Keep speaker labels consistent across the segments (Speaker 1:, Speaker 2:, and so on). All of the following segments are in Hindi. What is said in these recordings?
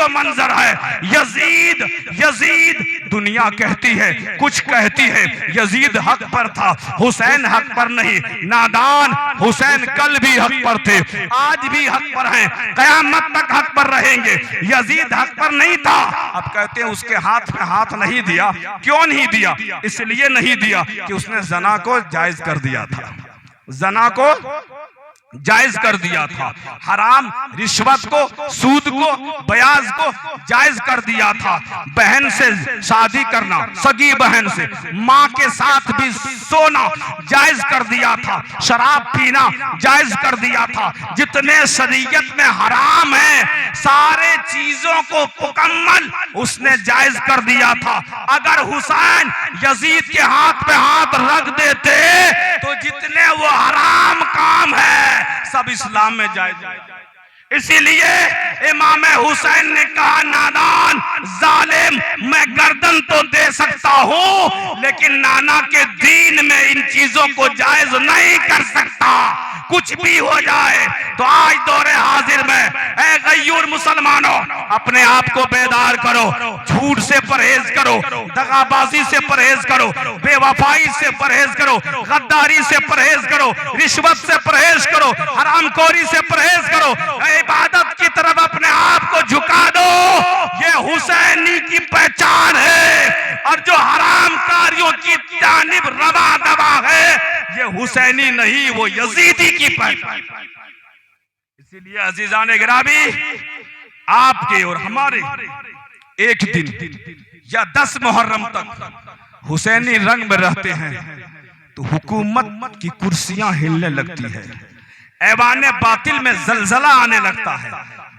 Speaker 1: मंजर है। यजीद यजीद दुनिया कहती है, कुछ कहती है यजीद हक पर था, हुसैन हक पर नहीं। नादान, हुसैन कल भी हक पर थे, आज भी हक पर हैं, कयामत तक हक पर रहेंगे। यजीद हक पर नहीं था। अब कहते हैं उसके हाथ में हाथ नहीं दिया। क्यों नहीं दिया? इसलिए नहीं दिया कि उसने जना को जायज कर दिया था, जना को जायज कर दिया था, हराम रिश्वत को, सूद को, बयाज को जायज कर दिया था। बहन से शादी करना, सगी बहन से, माँ के साथ भी सोना जायज कर दिया था, शराब पीना जायज कर दिया था। जितने शरीयत में हराम है सारे चीजों को मुकम्मल उसने जायज कर दिया था। अगर हुसैन यजीद के हाथ पे हाथ रख देते तो जितने वो हराम काम है सब इस्लाम में जायज। इसीलिए इमाम हुसैन ने कहा, नादान जालिम, मैं गर्दन तो दे सकता हूं लेकिन नाना के दीन में इन चीजों को जायज नहीं कर सकता। कुछ भी हो जाए तो आज दौरे हाजिर में ऐ गयूर मुसलमानों, अपने आप को बेदार करो, झूठ से परहेज करो, दगाबाजी से परहेज करो, बेवफाई से परहेज करो, गद्दारी से परहेज करो, रिश्वत से परहेज करो, हरामखोरी से परहेज करो, इबादत की तरफ अपने आप को झुका दो। ये हुसैनी की पहचान है। और जो हराम कारियों की जानिब रवा दवा है ये हुसैनी नहीं, वो यजीदी की पहचान। इसीलिए अजीजान गिरामी, आपके और हमारे एक दिन या 10 मुहर्रम तक हुसैनी रंग में रहते हैं तो हुकूमत की कुर्सियां हिलने लगती है, ऐवाने बातिल में जलजला आने लगता है।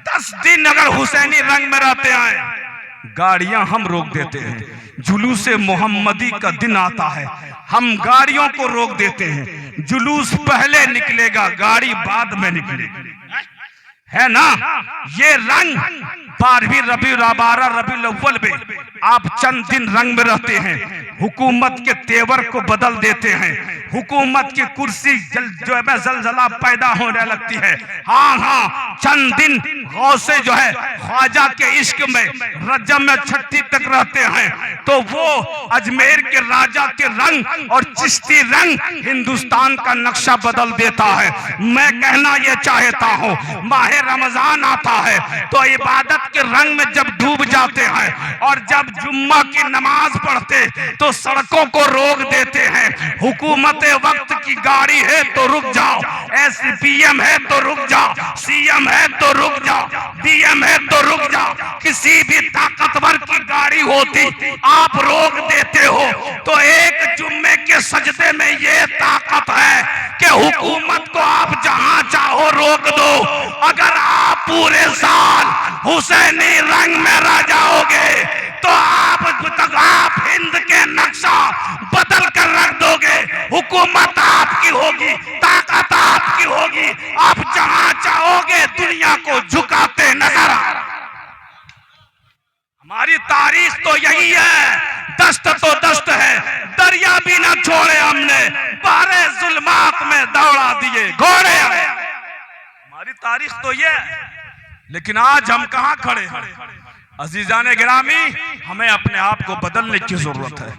Speaker 1: 10 दिन अगर हुसैनी रंग में रहते हैं गाड़ियां हम रोक देते हैं। जुलूस मोहम्मदी का दिन आता है, हम गाड़ियों को रोक देते हैं। जुलूस पहले निकलेगा, गाड़ी बाद में निकलेगी, है ना। ये रंग 12वीं रबीउल अव्वल में आप चंद दिन रंग में रहते हैं, हुकूमत के तेवर को बदल देते हैं, हुकूमत की कुर्सी जो है जलजला पैदा होने लगती है। हाँ, चंद दिन गौसे जो है ख्वाजा के इश्क में रजम में छठी तक रहते हैं तो वो अजमेर के राजा के रंग और चिश्ती रंग हिंदुस्तान का नक्शा बदल देता है। मैं कहना ये चाहता हूँ, माह रमजान आता है तो इबादत के रंग में जब डूब जाते हैं और जब जुम्मा की नमाज पढ़ते तो सड़कों को रोक देते हैं। हुकूमत वक्त की गाड़ी है तो रुक जाओ, एसपीएम है तो रुक जाओ, सीएम है तो रुक जाओ, डीएम है तो रुक जाओ, किसी भी ताकतवर की गाड़ी होती आप रोक देते हो। तो एक जुम्मे के सजदे में ये ताकत है कि हुकूमत को आप जहां चाहो रोक दो। अगर आप पूरे साल हुसैनी रंग में रह जाओगे तो आप हिंद के नक्शा बदल कर रख दोगे। हुकूमत आपकी होगी, ताकत आपकी होगी, आप जहां चाहोगे दुनिया को झुकाते नजर आ रहा। हमारी तारीख तो यही है, दस्त तो दस्त है, दरिया भी ना छोड़े हमने, बारे जुल्मात में दौड़ा दिए घोड़े। हमारी तारीख तो ये है, लेकिन आज हम कहां खड़े हैं? अजीजाने गिरामी, हमें अपने आप को बदलने की जरूरत है,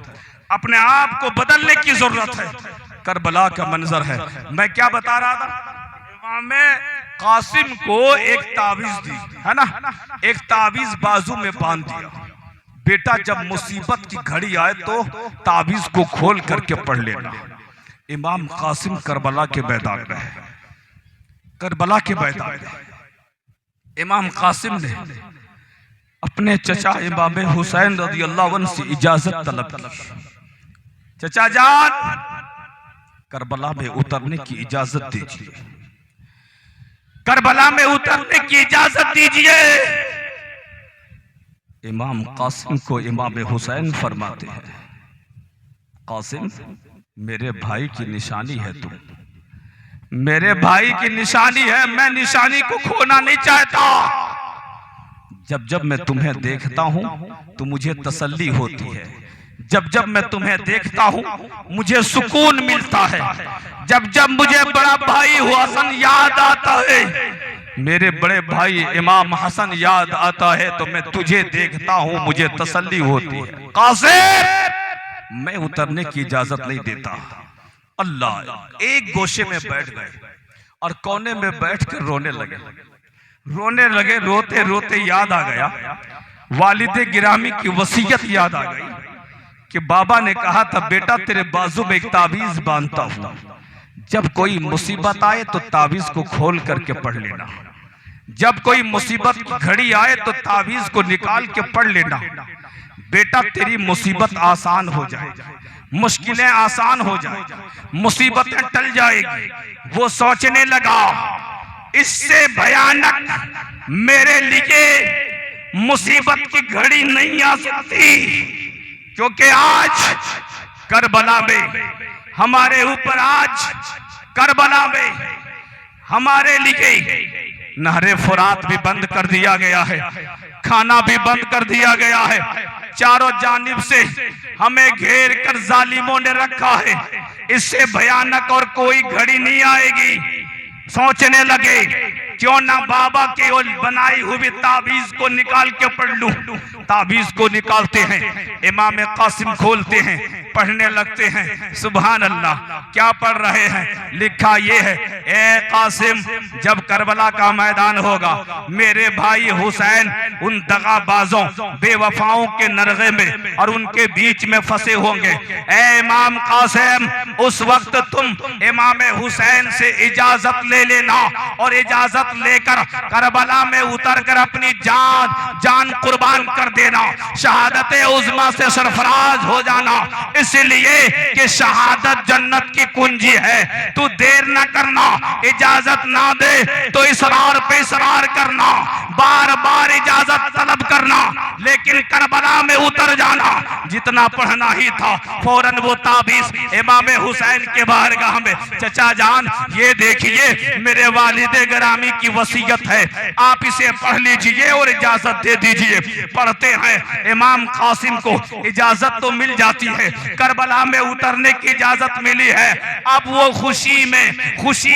Speaker 1: अपने आप को बदलने की जरूरत है। करबला का मंजर है। मैं क्या बता रहा था, इमाम कासिम को एक तावीज दी है ना, एक तावीज बाजू में बांध दिया। बेटा जब मुसीबत की घड़ी आए तो तावीज को खोल करके पढ़ लेना। इमाम कासिम करबला के मैदान में है, करबला के मैदान में इमाम कासिम ने अपने चचा इमाम हुसैन रज़ियल्लाहु अन्हु से इजाजत तलब की। चचा जान, करबला में उतरने की इजाजत दीजिए, करबला में उतरने की इजाजत दीजिए। इमाम कासिम को इमाम हुसैन फरमाते हैं, कासिम मेरे भाई की निशानी है, तुम मेरे भाई की निशानी है, मैं निशानी को खोना नहीं चाहता। जब जब मैं तुम्हें देखता हूं तो मुझे तसल्ली होती है, जब जब मैं तुम्हें देखता हूं मुझे सुकून मिलता है, जब जब मुझे बड़ा भाई हुसैन याद आता है मेरे बड़े भाई इमाम हसन याद आता है तो मैं तुझे देखता हूं, मुझे तसल्ली होती है। कासिम, मैं उतरने की इजाजत नहीं देता। अल्लाह, एक गोशे में बैठ गए और कोने में बैठ कर रोने लगे। रोते रोते याद आ गया, वालिद गिरामी की वसीयत याद आ गई कि बाबा ने कहा था, बेटा तेरे बाजू में एक ताबीज बांधता हूं, जब कोई मुसीबत आए तो ताबीज को खोल करके पढ़ लेना, जब कोई मुसीबत की घड़ी आए तो ताबीज को निकाल के पढ़ लेना। बेटा तेरी मुसीबत आसान हो जाए, मुश्किलें आसान हो जाए, मुसीबतें टल जाएगी। वो सोचने लगा, इससे भयानक मेरे लिए मुसीबत की घड़ी नहीं आ सकती, क्योंकि आज करबला में हमारे ऊपर, आज करबला में हमारे लिए नहरे फुरात भी बंद कर दिया गया है, खाना भी बंद कर दिया गया है, चारों जानिब से हमें घेर कर जालिमों ने रखा है। इससे भयानक और कोई घड़ी नहीं आएगी। सोचने लगे, क्यों ना बाबा की बनाई हुई ताबीज को निकाल के पढ़ लूं। ताबीज को निकालते हैं, इमाम कासिम खोलते हैं, पढ़ने लगते हैं। सुभान अल्लाह, क्या पढ़ रहे हैं? लिखा ये है, ए कासिम, जब करबला का मैदान होगा, मेरे भाई हुसैन उन दगाबाजों बेवफाओं के नरगे में और उनके बीच में फंसे होंगे। ए इमाम कासिम, उस वक्त तुम इमाम हुसैन से इजाजत ले लेना और इजाजत लेकर करबला में उतर कर अपनी जान कुर्बान कर देना, शहादत उज़्मा से सरफराज हो जाना, इसलिए कि शहादत जन्नत की कुंजी है। तू देर न करना, इजाजत ना दे तो इसरार पे इसरार करना, बार बार इजाजत तलब करना, लेकिन करबला में उतर जाना। जितना पढ़ना ही था, फौरन वो ताबीज इमाम हुसैन के बारगाह में, चचा जान ये देखिए मेरे वालिद गिरामी की वसीयत है, आप इसे पढ़ लीजिए और इजाजत दे दीजिए। पढ़ते हैं, इमाम कासिम को इजाजत तो मिल जाती है, करबला में उतरने की इजाजत मिली है। अब वो खुशी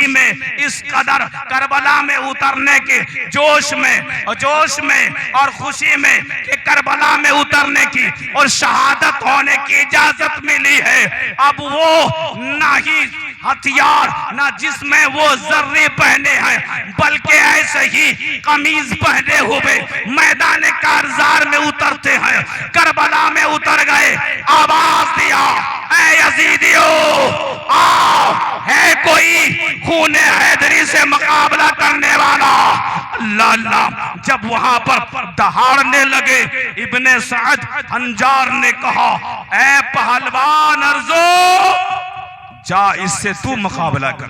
Speaker 1: में इस कदर करबला में उतरने के जोश में और खुशी में कि करबला में उतरने की और शहादत होने की इजाजत मिली है। अब वो ना ही हथियार, ना जिसमें वो जर्रे पहने हैं, बल्कि ऐसे ही कमीज पहने हुए मैदान कारजार में उतरते हैं। करबला में उतर गए, आवाज दिया, ऐ यजीदियो आओ, है कोई खून हैदरी से मुकाबला करने वाला? अल्लाह अल्लाह। जब वहां पर दहाड़ने लगे, इब्ने सअद अंजार ने कहा, ऐ पहलवान अर्जो, जा इससे तू मुकाबला कर।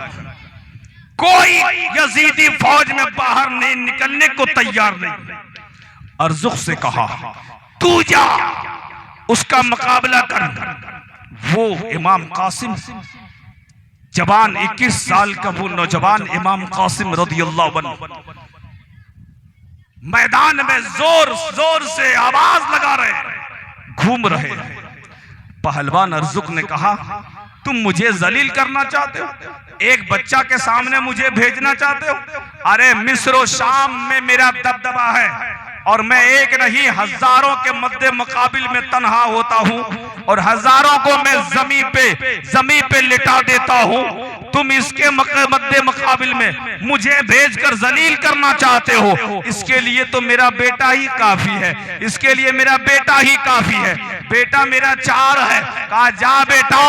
Speaker 1: कोई यजीदी फौज में बाहर नहीं निकलने को तैयार नहीं। अर्जुक से कहा, तू जा उसका मुकाबला कर। वो इमाम कासिम जवान 21 साल का वो नौजवान इमाम कासिम रदियल्लाहु अन्हु मैदान में जोर जोर से आवाज लगा रहे, घूम रहे। पहलवान अर्जुक ने कहा, तुम मुझे जलील करना चाहते हो? एक बच्चा के सामने मुझे भेजना चाहते हो? अरे मिस्र और शाम में मेरा दबदबा है और मैं एक नहीं हजारों के मद्दे मुकाबिल में तन्हा होता हूं और हजारों को मैं जमीन पे लिटा देता हूं। तुम इसके मद्दे मुकाबिल में मुझे भेजकर जलील करना चाहते हो? इसके लिए तो मेरा बेटा ही काफी है, इसके लिए मेरा बेटा ही काफी है। बेटा मेरा 4 है। कहा, जा बेटा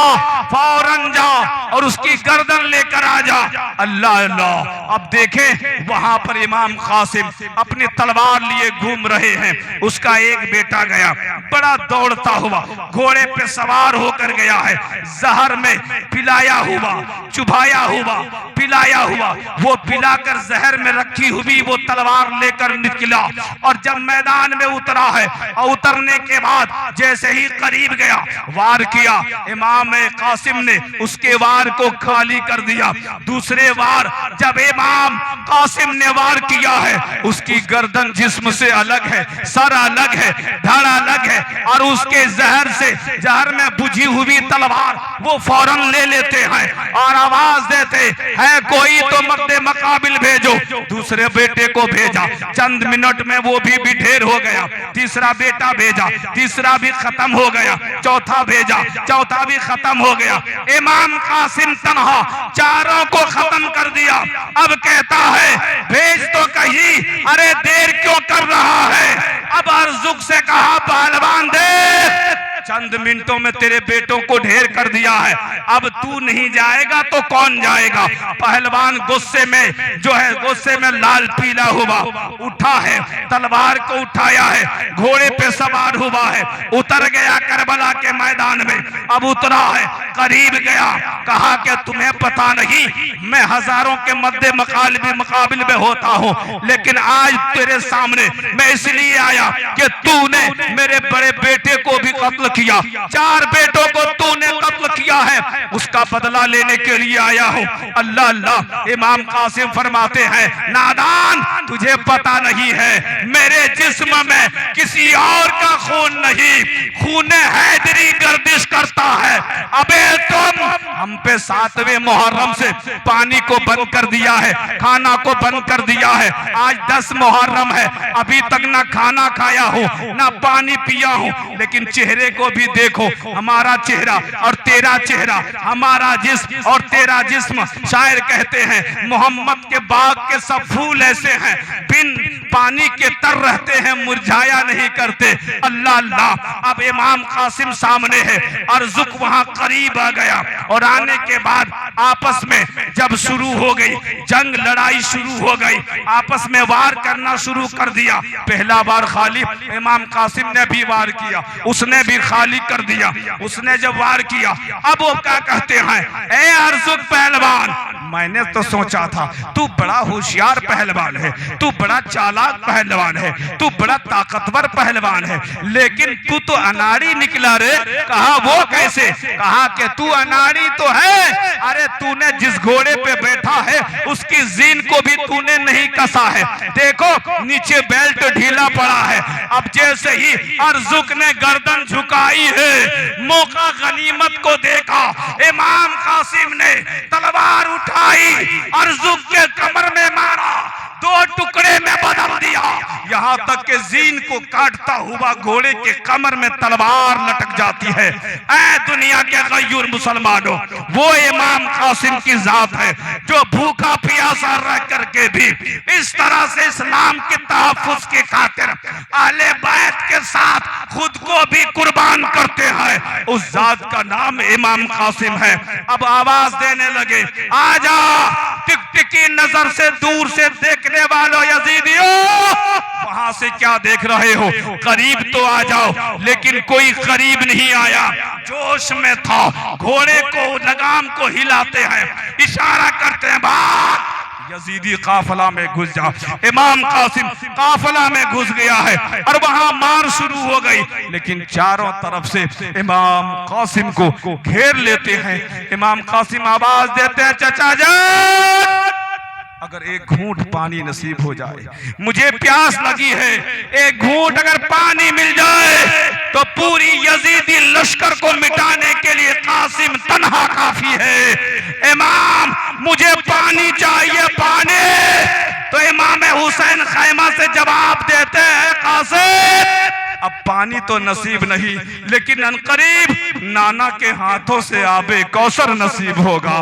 Speaker 1: फौरन जा और उसकी गर्दन लेकर आ जा। अल्लाह अल्लाह। अब देखें, वहां पर इमाम कासिम अपनी तलवार लिए घूम रहे हैं। उसका एक बेटा गया, बड़ा दौड़ता हुआ घोड़े पे सवार होकर गया है, जहर में पिलाया हुआ, चुभाया हुआ, पिलाया हुआ। वो पिलाकर जहर में रखी हुई वो तलवार लेकर निकला और जब मैदान में उतरा है और उतरने के बाद जैसे ही करीब गया, वार किया। इमाम कासिम ने उसके वार को खाली कर दिया। दूसरे वार जब इमाम कासिम ने वार किया है, उसकी गर्दन जिस्म से अलग है, सर अलग है, धड़ अलग है और उसके जहर में बुझी हुई तलवार वो फौरन ले लेते हैं और आवाज आवाज देते है कोई तो मद्दे मकाबिल भेजो। दूसरे बेटे को भेजा, चंद मिनट में वो भी ढेर हो गया। तीसरा बेटा भेजा, तीसरा भी खत्म हो गया। चौथा भेजा, चौथा भी खत्म हो गया। इमाम कासिम तन्हा चारों को खत्म कर दिया। अब कहता है भेज तो कहीं, अरे देर क्यों कर रहा है। अब अर्जुक से कहा पहलवान देख, चंद मिनटों में तेरे बेटों को ढेर कर दिया है, अब तू नहीं जाएगा तो कौन जाएगा। पहलवान गुस्से में जो है, गुस्से में लाल पीला हुआ उठा है, तलवार को उठाया है, घोड़े पे सवार हुआ है, उतर गया करबला के मैदान में। अब उतरा है, करीब गया, कहा कि तुम्हें पता नहीं मैं हजारों के मद्दे मुकाबिल में होता हूँ, लेकिन आज तेरे सामने मैं इसलिए आया कि तूने मेरे बड़े बेटे को भी कत्ल किया, 4 बेटों को तूने कत्ल किया है, उसका बदला लेने के लिए आया हूँ। अल्लाह अल्लाह। इमाम कासिम फरमाते हैं नादान, तुझे पता नहीं है मेरे जिस्म में किसी और का खून नहीं, खून हैदरी गर्दिश करता है। अबे तुम हम पे 7वें मुहर्रम से पानी को बंद कर दिया है, खाना को बंद कर दिया है। आज 10 मुहर्रम है, अभी तक ना खाना खाया हूँ ना पानी पिया हूँ, लेकिन चेहरे को भी देखो, हमारा चेहरा और तेरा चेहरा, हमारा जिस्म और तेरा जिस्म। शायर कहते हैं मोहम्मद के बाग के सब फूल ऐसे हैं, बिन पानी के तर रहते हैं, मुरझाया नहीं करते। अल्लाह अल्लाह। अब इमाम कासिम सामने है, अर्जुक वहां करीब आ गया, और आने के बाद आपस में जब शुरू हो गई जंग, लड़ाई शुरू हो गई, आपस में वार करना शुरू कर दिया। पहला बार खाली इमाम कासिम ने भी वार किया, उसने भी खाली कर दिया। उसने जब वार किया, अब वो क्या कहते हैं, ए अर्जुक पहलवान, मैंने तो सोचा था तू बड़ा होशियार पहलवान है, तू बड़ा चालाक पहलवान है, तू बड़ा ताकतवर पहलवान है, लेकिन तू तो अनाड़ी निकला रे। कहा वो कैसे। कहा कि तू अनाड़ी तो है, अरे तूने जिस घोड़े पे बैठा है उसकी जीन को भी तूने नहीं कसा है, देखो नीचे बेल्ट ढीला पड़ा है। अब जैसे ही अर्जुक ने गर्दन झुकाई है, मौका गनीमत को देखा, इमाम कासिम ने तलवार उठाई, अर्जुक के कमर में मारा, 2 टुकड़े में बदल दिया, यहाँ तक के जीन को काटता हुआ घोड़े के कमर में तलवार लटक जाती है। ऐ दुनिया के गयूर मुसलमानों, वो इमाम कासिम की जात है जो भूखा प्यासा रह करके भी इस तरह से इस्लाम के तहफ्फुज़ के खातिर अहले बैत के साथ खुद को भी कुर्बान करते हैं। उस जात का नाम इमाम कासिम है। अब आवाज देने लगे, आजा टिकटिकी नजर से दूर से देखने वालों यजीदियों, वहां से क्या देख रहे हो, करीब तो आ जाओ। लेकिन कोई करीब नहीं आया, जोश में था, घोड़े को लगाम को हिलाते हैं, इशारा करते हैं भाग, यजीदी काफिला में घुस जा। इमाम कासिम काफिला में घुस गया है और वहां मार शुरू हो गई, लेकिन चारों तरफ से इमाम कासिम को घेर लेते हैं। इमाम कासिम आवाज देते हैं, चचा जान, अगर एक घूंट पानी नसीब हो जाए, मुझे प्यास लगी है, एक घूंट अगर पानी मिल जाए तो पूरी यजीदी लश्कर को मिटाने के लिए कासिम तन्हा काफी है। इमाम मुझे पानी चाहिए, पानी। तो इमाम हुसैन खैमा से जवाब देते हैं, कासिम अब पानी तो नसीब नहीं, लेकिन अनकरीब नाना के हाथों से आबे कौसर नसीब होगा,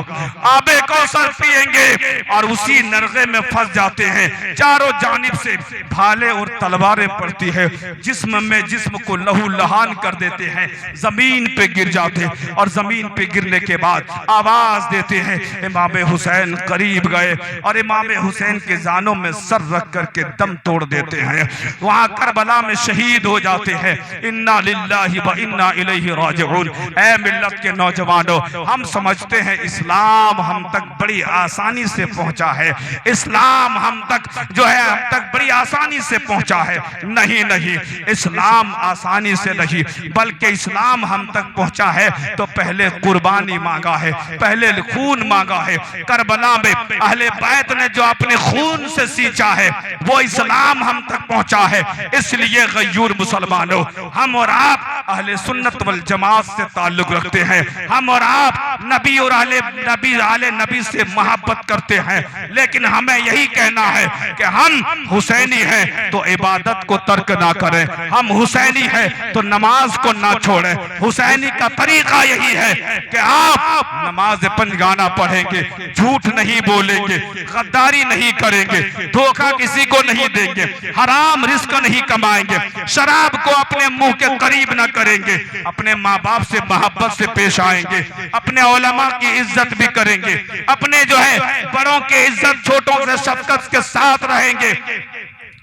Speaker 1: आबे कौसर पिएंगे और उसी नरगे में फंस जाते हैं। चारों जानिब से भाले और तलवारें पड़ती है, जिस्म में जिस्म को लहू लहान कर देते हैं, जमीन पे गिर जाते, और जमीन पे गिरने के बाद आवाज देते हैं, इमाम हुसैन करीब गए और इमाम हुसैन के जानों में सर रख करके दम तोड़ देते हैं। वहां करबला में शहीद हो जाते हैं। इन्ना लिल्लाहि व इन्ना इलैहि राजिऊन। ऐ मिल्लत के नौजवानों, हम समझते हैं इस्लाम हम तक बड़ी आसानी से पहुंचा है, इस्लाम हम तक जो है हम तक बड़ी आसानी से पहुंचा है। नहीं नहीं, इस्लाम आसानी से नहीं, बल्कि इस्लाम हम तक पहुंचा है तो पहले कुर्बानी मांगा है, पहले खून मांगा है। करबला में अहले बैत ने जो अपने खून से सींचा है वो इस्लाम हम तक पहुंचा है। इसलिए गयूर मुसलमानों, हम और आप अहले सुन्नत वल जमात से ताल्लुक रखते हैं, हम और आप नबी और आले नबी से मोहब्बत करते हैं, लेकिन हमें यही कहना है कि हम हुसैनी हैं तो इबादत को तर्क ना करें, हम हुसैनी हैं तो नमाज को ना छोड़ें। हुसैनी का तरीका यही है कि आप नमाज पंजगाना पढ़ेंगे, झूठ नहीं बोलेंगे, गद्दारी नहीं करेंगे, धोखा किसी को नहीं देंगे, हराम रिस्क नहीं कमाएंगे, शराब को अपने मुंह के करीब ना करेंगे, अपने माँ बाप से मोहब्बत से पेश आएंगे, अपने उलमा की इज्जत भी करेंगे, अपने जो है बड़ों के इज्जत छोटों से शफकत के साथ रहेंगे।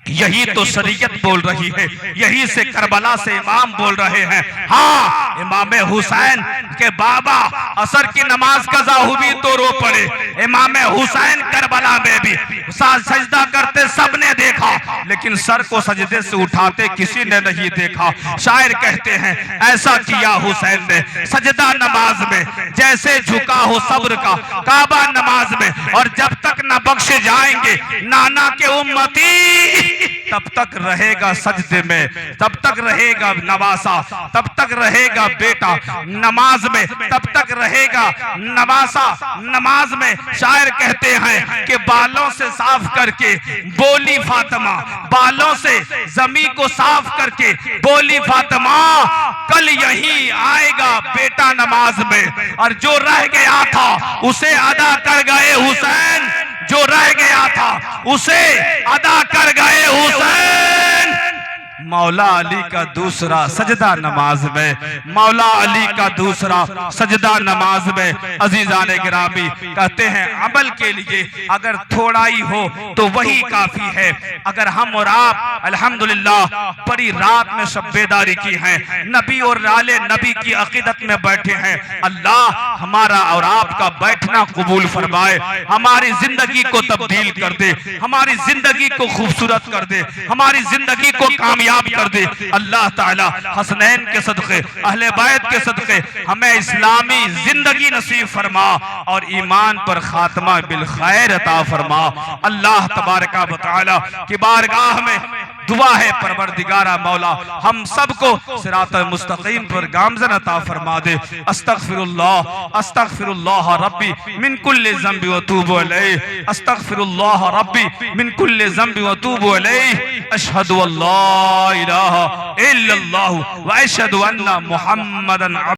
Speaker 1: यही तो शरीयत बोल रही है, यही से करबला से इमाम बोल रहे हैं। हाँ, इमाम हुसैन के बाबा असर की नमाज कज़ा हुई तो रो पड़े। इमाम हुसैन करबला में भी सजदा करते सबने देखा, लेकिन सर को सजदे से उठाते किसी ने नहीं देखा। शायर कहते हैं ऐसा किया हुसैन ने सजदा नमाज में जैसे झुका हो सब्र का काबा नमाज में, और जब तक न बख्शे जाएंगे नाना के उम्मती तब तक रहेगा सजदे में, तब तक रहेगा नवासा, तब तक रहेगा बेटा नमाज में, तब तक रहेगा नवासा नमाज में। शायर कहते हैं कि बालों से साफ करके बोली फातिमा, बालों से जमी को साफ करके बोली फातिमा, कल यही आएगा बेटा नमाज में, और जो रह गया था उसे अदा कर गए हुसैन, जो रह गया था उसे अदा कर गए हुसैन। मौला अली का दूसरा सजदा नमाज में, मौला अली का दूसरा सजदा नमाज में। अजीजान गिरामी कहते हैं अमल के लिए अगर थोड़ा ही हो तो वही काफी है। अगर हम और आप अल्हम्दुलिल्लाह बड़ी रात में शब्बेदारी की है, नबी और आले नबी की अकीदत में बैठे हैं, अल्लाह हमारा और आपका बैठना कबूल फरमाए, हमारी जिंदगी को तब्दील कर दे, हमारी जिंदगी को खूबसूरत कर दे, हमारी जिंदगी को कामयाब कर दे। अल्लाह ताला हसनैन के सदक़े, अहले बैत के सदक़े हमें इस्लामी जिंदगी नसीब फरमा और ईमान पर खात्मा बिल खैर अता फरमा। अल्लाह तबारका व तआला की बारगाह में दुआ है परवरदिगारा मौला हम सबको सिरातल मुस्तकीम पर गामज़न अता फरमा दे। अस्तगफिरुल्लाह अस्तगफिरुल्लाह रब्बी मिन कुल्लि ज़ंबि व तूबु अलैहि, अस्तगफिरुल्लाह रब्बी मिन कुल्लि ज़ंबि व तूबु अलैहि, अशहदु अल्ला इलाहा इल्लल्लाहु व अशहदु अन्ना मुहम्मदन